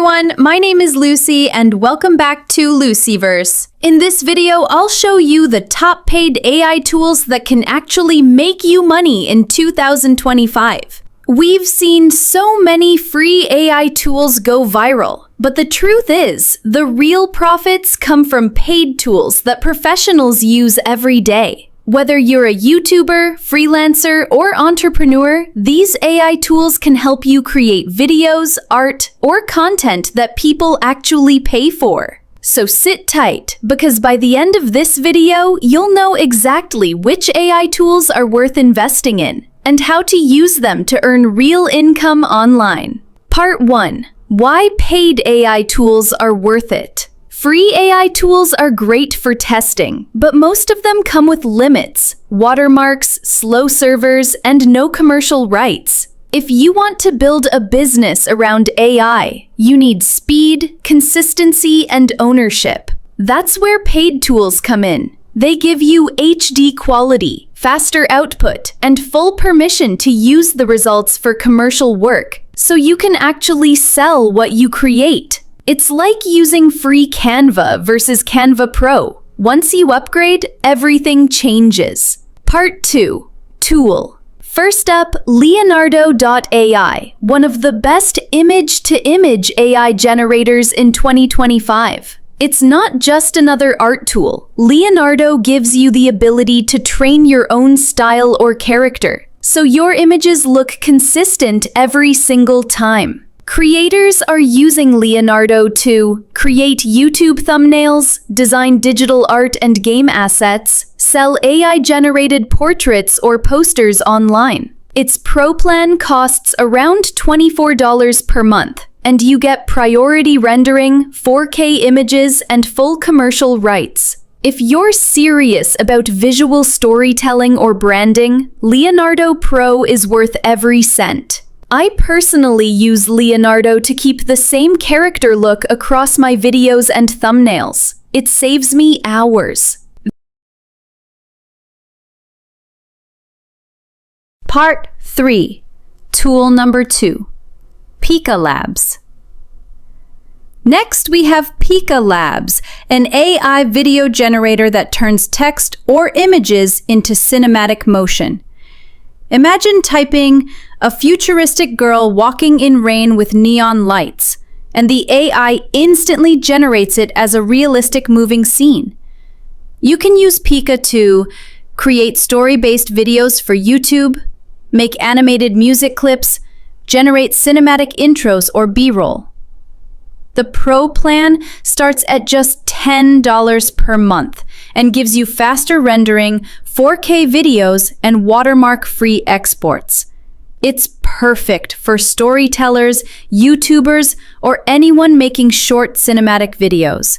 everyone, my name is Lucy and welcome back to Lucyverse. In this video, I'll show you the top paid AI tools that can actually make you money in 2025. We've seen so many free AI tools go viral, but the truth is, the real profits come from paid tools that professionals use every day. Whether you're a YouTuber, freelancer, or entrepreneur, these AI tools can help you create videos, art, or content that people actually pay for. So sit tight, because by the end of this video, you'll know exactly which AI tools are worth investing in, and how to use them to earn real income online. Part 1. Why paid AI tools are worth it. Free AI tools are great for testing, but most of them come with limits, watermarks, slow servers, and no commercial rights. If you want to build a business around AI, you need speed, consistency, and ownership. That's where paid tools come in. They give you HD quality, faster output, and full permission to use the results for commercial work, so you can actually sell what you create. It's like using free Canva versus Canva Pro. Once you upgrade, everything changes. Part 2. Tool. First up, Leonardo.ai, one of the best image-to-image AI generators in 2025. It's not just another art tool. Leonardo gives you the ability to train your own style or character, so your images look consistent every single time. Creators are using Leonardo to create YouTube thumbnails, design digital art and game assets, sell AI-generated portraits or posters online. Its Pro plan costs around $24 per month, and you get priority rendering, 4K images, and full commercial rights. If you're serious about visual storytelling or branding, Leonardo Pro is worth every cent. I personally use Leonardo to keep the same character look across my videos and thumbnails. It saves me hours. Part 3. Tool number 2. Pika Labs. Next, we have Pika Labs, an AI video generator that turns text or images into cinematic motion. Imagine typing a futuristic girl walking in rain with neon lights, and the AI instantly generates it as a realistic moving scene. You can use Pika to create story-based videos for YouTube, make animated music clips, generate cinematic intros or B-roll. The Pro plan starts at just $10 per month and gives you faster rendering, 4K videos, and watermark-free exports. It's perfect for storytellers, YouTubers, or anyone making short cinematic videos.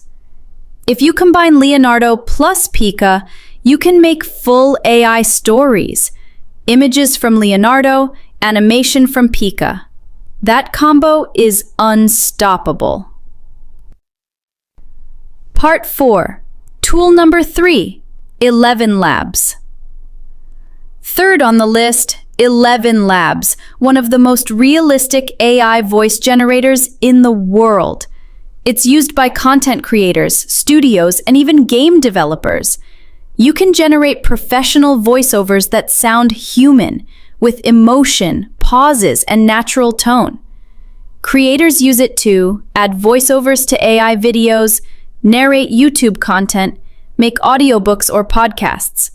If you combine Leonardo plus Pika, you can make full AI stories, images from Leonardo, animation from Pika. That combo is unstoppable. Part 4. Tool number 3. ElevenLabs. Third on the list, ElevenLabs, one of the most realistic AI voice generators in the world. It's used by content creators, studios, and even game developers. You can generate professional voiceovers that sound human, with emotion, pauses, and natural tone. Creators use it to add voiceovers to AI videos, narrate YouTube content, make audiobooks or podcasts.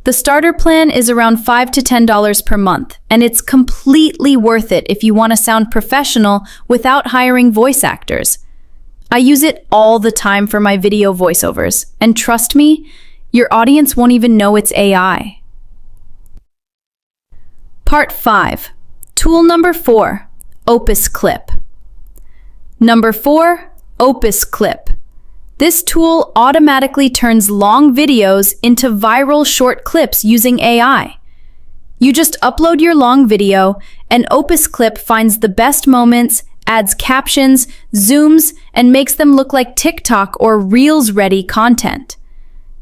The starter plan is around $5 to $10 per month, and it's completely worth it if you want to sound professional without hiring voice actors. I use it all the time for my video voiceovers, and trust me, your audience won't even know it's AI. Part 5. Tool number 4. OpusClip. Number 4. OpusClip. This tool automatically turns long videos into viral short clips using AI. You just upload your long video, and OpusClip finds the best moments, adds captions, zooms, and makes them look like TikTok or Reels-ready content.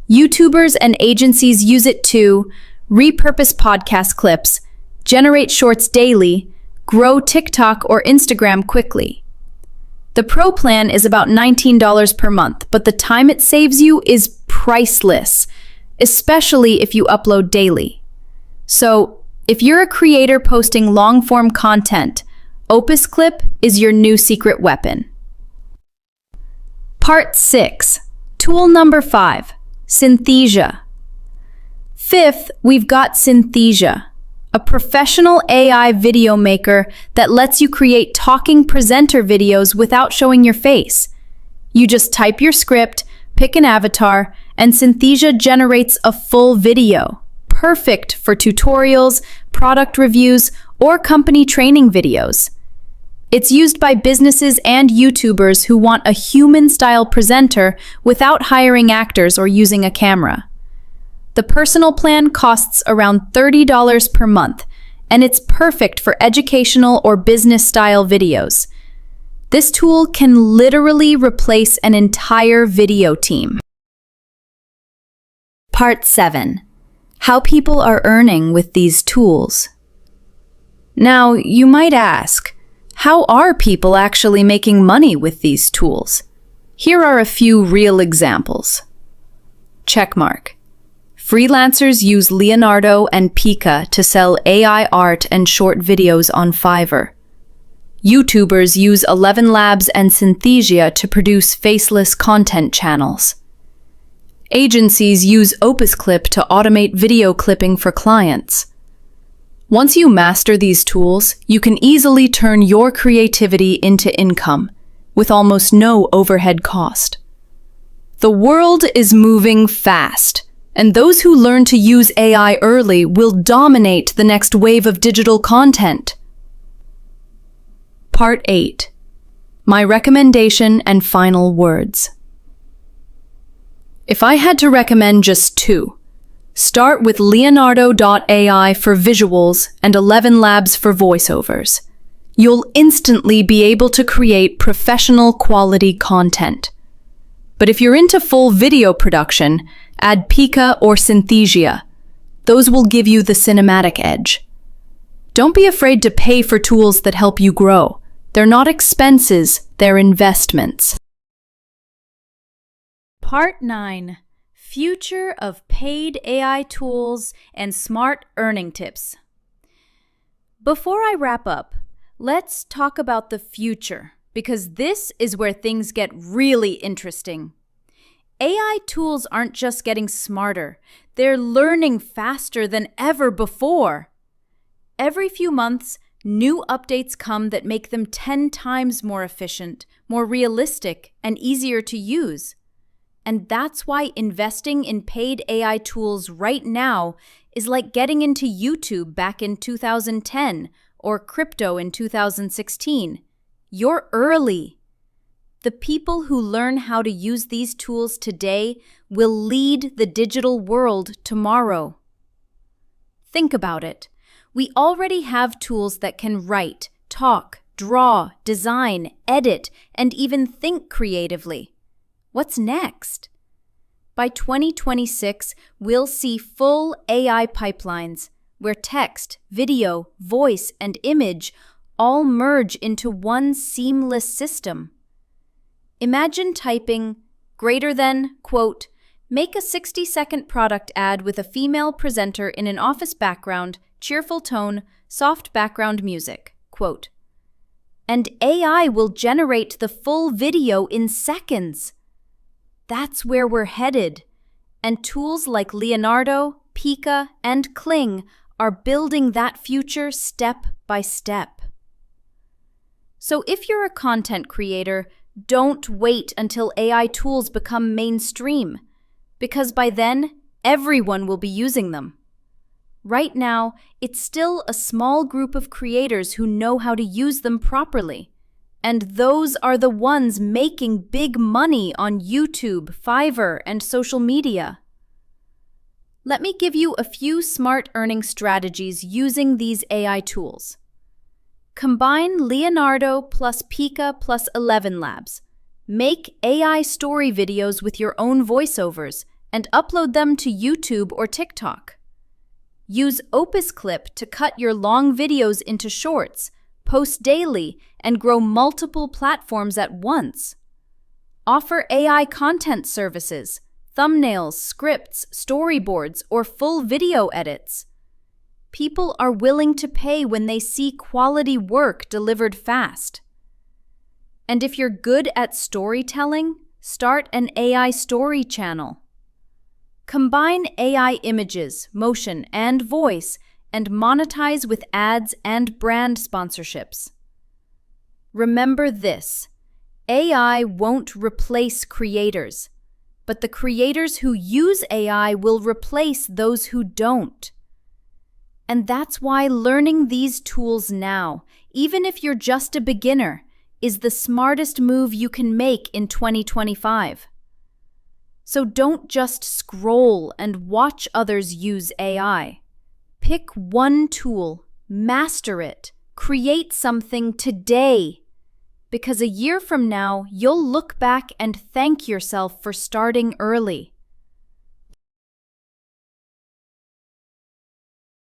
YouTubers and agencies use it to repurpose podcast clips, generate shorts daily, grow TikTok or Instagram quickly. The Pro plan is about $19 per month, but the time it saves you is priceless, especially if you upload daily. So, if you're a creator posting long-form content, OpusClip is your new secret weapon. Part 6. Tool number 5. Synthesia. Fifth, we've got Synthesia, a professional AI video maker that lets you create talking presenter videos without showing your face. You just type your script, pick an avatar, and Synthesia generates a full video, perfect for tutorials, product reviews, or company training videos. It's used by businesses and YouTubers who want a human-style presenter without hiring actors or using a camera. The personal plan costs around $30 per month, and it's perfect for educational or business-style videos. This tool can literally replace an entire video team. Part 7. How people are earning with these tools. Now, you might ask, how are people actually making money with these tools? Here are a few real examples. Checkmark. Freelancers use Leonardo and Pika to sell AI art and short videos on Fiverr. YouTubers use ElevenLabs and Synthesia to produce faceless content channels. Agencies use Opus Clip to automate video clipping for clients. Once you master these tools, you can easily turn your creativity into income, with almost no overhead cost. The world is moving fast, and those who learn to use AI early will dominate the next wave of digital content. Part 8. My recommendation and final words. If I had to recommend just two, start with Leonardo.ai for visuals and ElevenLabs for voiceovers. You'll instantly be able to create professional quality content. But if you're into full video production, add Pika or Synthesia. Those will give you the cinematic edge. Don't be afraid to pay for tools that help you grow. They're not expenses, they're investments. Part 9. Future of paid AI tools and smart earning tips. Before I wrap up, let's talk about the future, because this is where things get really interesting. AI tools aren't just getting smarter, they're learning faster than ever before. Every few months, new updates come that make them 10 times more efficient, more realistic, and easier to use. And that's why investing in paid AI tools right now is like getting into YouTube back in 2010 or crypto in 2016. You're early. The people who learn how to use these tools today will lead the digital world tomorrow. Think about it. We already have tools that can write, talk, draw, design, edit, and even think creatively. What's next? By 2026, we'll see full AI pipelines where text, video, voice, and image all merge into one seamless system. Imagine typing greater than, quote, make a 60-second product ad with a female presenter in an office background, cheerful tone, soft background music, quote. And AI will generate the full video in seconds. That's where we're headed, and tools like Leonardo, Pika, and Kling are building that future step by step. So if you're a content creator, don't wait until AI tools become mainstream, because by then, everyone will be using them. Right now, it's still a small group of creators who know how to use them properly. And those are the ones making big money on YouTube, Fiverr, and social media. Let me give you a few smart earning strategies using these AI tools. Combine Leonardo plus Pika plus ElevenLabs. Make AI story videos with your own voiceovers and upload them to YouTube or TikTok. Use OpusClip to cut your long videos into shorts, post daily, and grow multiple platforms at once. Offer AI content services, thumbnails, scripts, storyboards, or full video edits. People are willing to pay when they see quality work delivered fast. And if you're good at storytelling, start an AI story channel. Combine AI images, motion, and voice, and monetize with ads and brand sponsorships. Remember this: AI won't replace creators, but the creators who use AI will replace those who don't. And that's why learning these tools now, even if you're just a beginner, is the smartest move you can make in 2025. So don't just scroll and watch others use AI. Pick one tool, master it, create something today. Because a year from now, you'll look back and thank yourself for starting early.